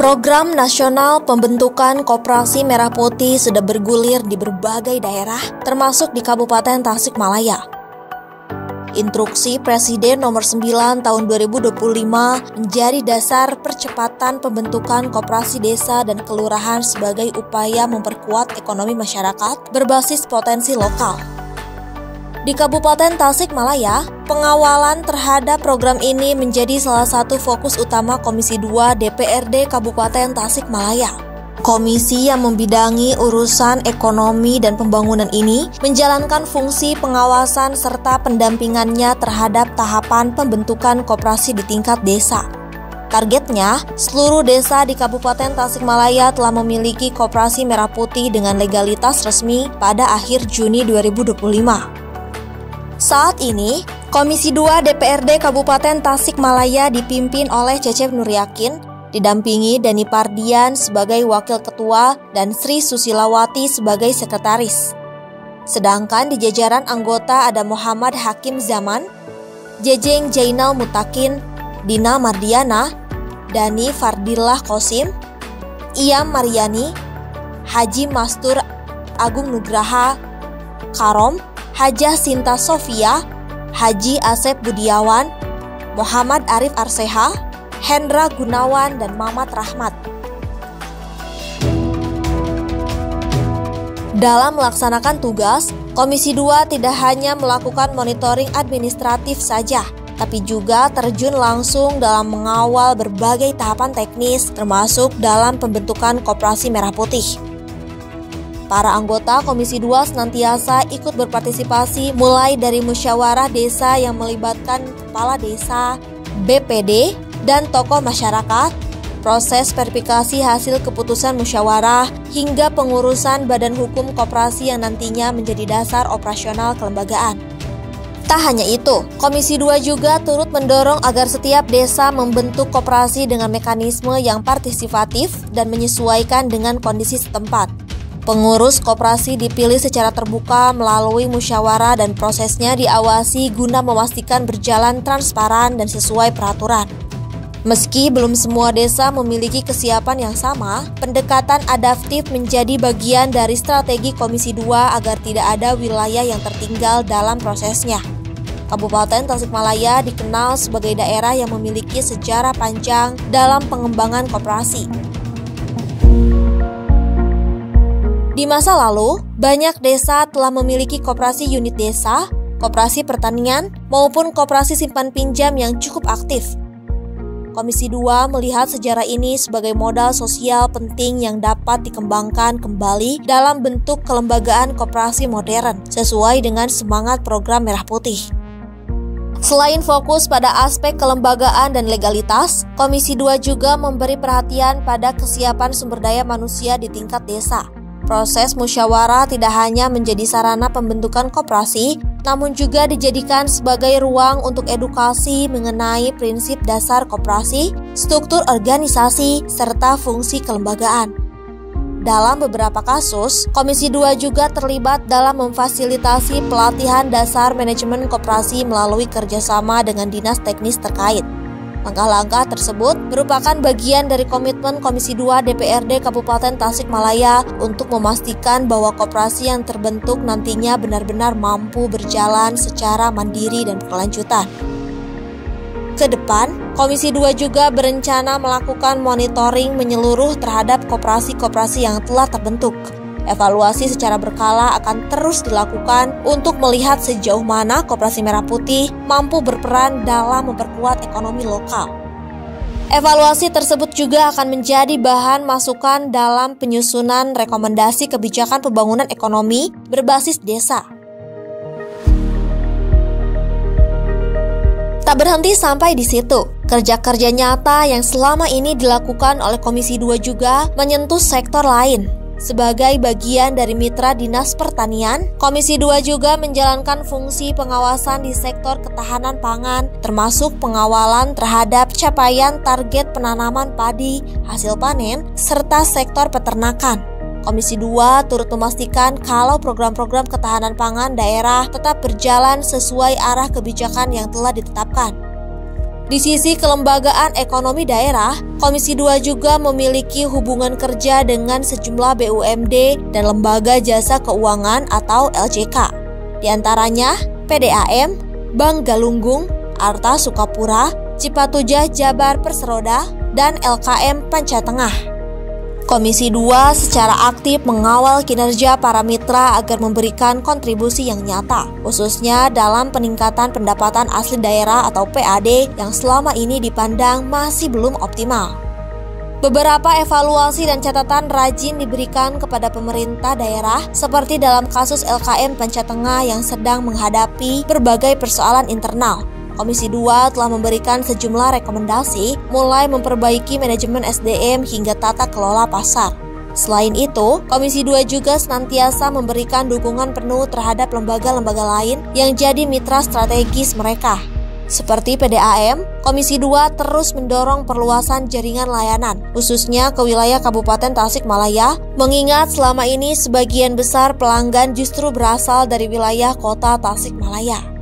Program nasional pembentukan koperasi merah putih sudah bergulir di berbagai daerah, termasuk di Kabupaten Tasikmalaya. Instruksi Presiden nomor 9 tahun 2025 menjadi dasar percepatan pembentukan koperasi desa dan kelurahan sebagai upaya memperkuat ekonomi masyarakat berbasis potensi lokal. Di Kabupaten Tasikmalaya, pengawalan terhadap program ini menjadi salah satu fokus utama Komisi 2 DPRD Kabupaten Tasikmalaya. Komisi yang membidangi urusan ekonomi dan pembangunan ini menjalankan fungsi pengawasan serta pendampingannya terhadap tahapan pembentukan koperasi di tingkat desa. Targetnya, seluruh desa di Kabupaten Tasikmalaya telah memiliki koperasi merah putih dengan legalitas resmi pada akhir Juni 2025. Saat ini, Komisi 2 DPRD Kabupaten Tasikmalaya dipimpin oleh Cecep Nuryakin, didampingi Dani Pardian sebagai Wakil Ketua dan Sri Susilawati sebagai Sekretaris. Sedangkan di jajaran anggota ada Muhammad Hakim Zaman, Jejeng Jainal Mutakin, Dina Mardiana, Dani Fardillah Kosim, Iyam Maryani, Haji Mastur Agung Nugraha, Karom, Hajah Sinta Sofia, Haji Asep Budiawan, Muhammad Arif Arseha, Hendra Gunawan, dan Mamat Rahmat. Dalam melaksanakan tugas, Komisi 2 tidak hanya melakukan monitoring administratif saja, tapi juga terjun langsung dalam mengawal berbagai tahapan teknis, termasuk dalam pembentukan koperasi merah putih. Para anggota Komisi 2 senantiasa ikut berpartisipasi mulai dari musyawarah desa yang melibatkan kepala desa, BPD, dan tokoh masyarakat, proses verifikasi hasil keputusan musyawarah, hingga pengurusan badan hukum koperasi yang nantinya menjadi dasar operasional kelembagaan. Tak hanya itu, Komisi 2 juga turut mendorong agar setiap desa membentuk koperasi dengan mekanisme yang partisipatif dan menyesuaikan dengan kondisi setempat. Pengurus koperasi dipilih secara terbuka melalui musyawarah dan prosesnya diawasi guna memastikan berjalan transparan dan sesuai peraturan. Meski belum semua desa memiliki kesiapan yang sama, pendekatan adaptif menjadi bagian dari strategi Komisi 2 agar tidak ada wilayah yang tertinggal dalam prosesnya. Kabupaten Tasikmalaya dikenal sebagai daerah yang memiliki sejarah panjang dalam pengembangan koperasi. Di masa lalu, banyak desa telah memiliki koperasi unit desa, koperasi pertanian, maupun koperasi simpan pinjam yang cukup aktif. Komisi 2 melihat sejarah ini sebagai modal sosial penting yang dapat dikembangkan kembali dalam bentuk kelembagaan koperasi modern, sesuai dengan semangat program Merah Putih. Selain fokus pada aspek kelembagaan dan legalitas, Komisi 2 juga memberi perhatian pada kesiapan sumber daya manusia di tingkat desa. Proses musyawarah tidak hanya menjadi sarana pembentukan koperasi, namun juga dijadikan sebagai ruang untuk edukasi mengenai prinsip dasar koperasi, struktur organisasi, serta fungsi kelembagaan. Dalam beberapa kasus, Komisi 2 juga terlibat dalam memfasilitasi pelatihan dasar manajemen koperasi melalui kerjasama dengan dinas teknis terkait. Langkah-langkah tersebut merupakan bagian dari komitmen Komisi 2 DPRD Kabupaten Tasikmalaya untuk memastikan bahwa koperasi yang terbentuk nantinya benar-benar mampu berjalan secara mandiri dan berkelanjutan. Ke depan, Komisi 2 juga berencana melakukan monitoring menyeluruh terhadap koperasi-koperasi yang telah terbentuk. Evaluasi secara berkala akan terus dilakukan untuk melihat sejauh mana koperasi merah putih mampu berperan dalam memperkuat ekonomi lokal. Evaluasi tersebut juga akan menjadi bahan masukan dalam penyusunan rekomendasi kebijakan pembangunan ekonomi berbasis desa. Tak berhenti sampai di situ, kerja-kerja nyata yang selama ini dilakukan oleh Komisi 2 juga menyentuh sektor lain. Sebagai bagian dari mitra Dinas Pertanian, Komisi 2 juga menjalankan fungsi pengawasan di sektor ketahanan pangan, termasuk pengawalan terhadap capaian target penanaman padi, hasil panen, serta sektor peternakan. Komisi 2 turut memastikan kalau program-program ketahanan pangan daerah tetap berjalan sesuai arah kebijakan yang telah ditetapkan. Di sisi kelembagaan ekonomi daerah, Komisi 2 juga memiliki hubungan kerja dengan sejumlah BUMD dan lembaga jasa keuangan atau LJK. Di antaranya PDAM, Bank Galunggung, Arta Sukapura, Cipatujah Jabar Perseroda, dan LKM Panca Tengah. Komisi 2 secara aktif mengawal kinerja para mitra agar memberikan kontribusi yang nyata, khususnya dalam peningkatan pendapatan asli daerah atau PAD yang selama ini dipandang masih belum optimal. Beberapa evaluasi dan catatan rajin diberikan kepada pemerintah daerah seperti dalam kasus LKM Panca Tengah yang sedang menghadapi berbagai persoalan internal. Komisi 2 telah memberikan sejumlah rekomendasi mulai memperbaiki manajemen SDM hingga tata kelola pasar. Selain itu, Komisi 2 juga senantiasa memberikan dukungan penuh terhadap lembaga-lembaga lain yang jadi mitra strategis mereka. Seperti PDAM, Komisi 2 terus mendorong perluasan jaringan layanan, khususnya ke wilayah Kabupaten Tasikmalaya, mengingat selama ini sebagian besar pelanggan justru berasal dari wilayah kota Tasikmalaya.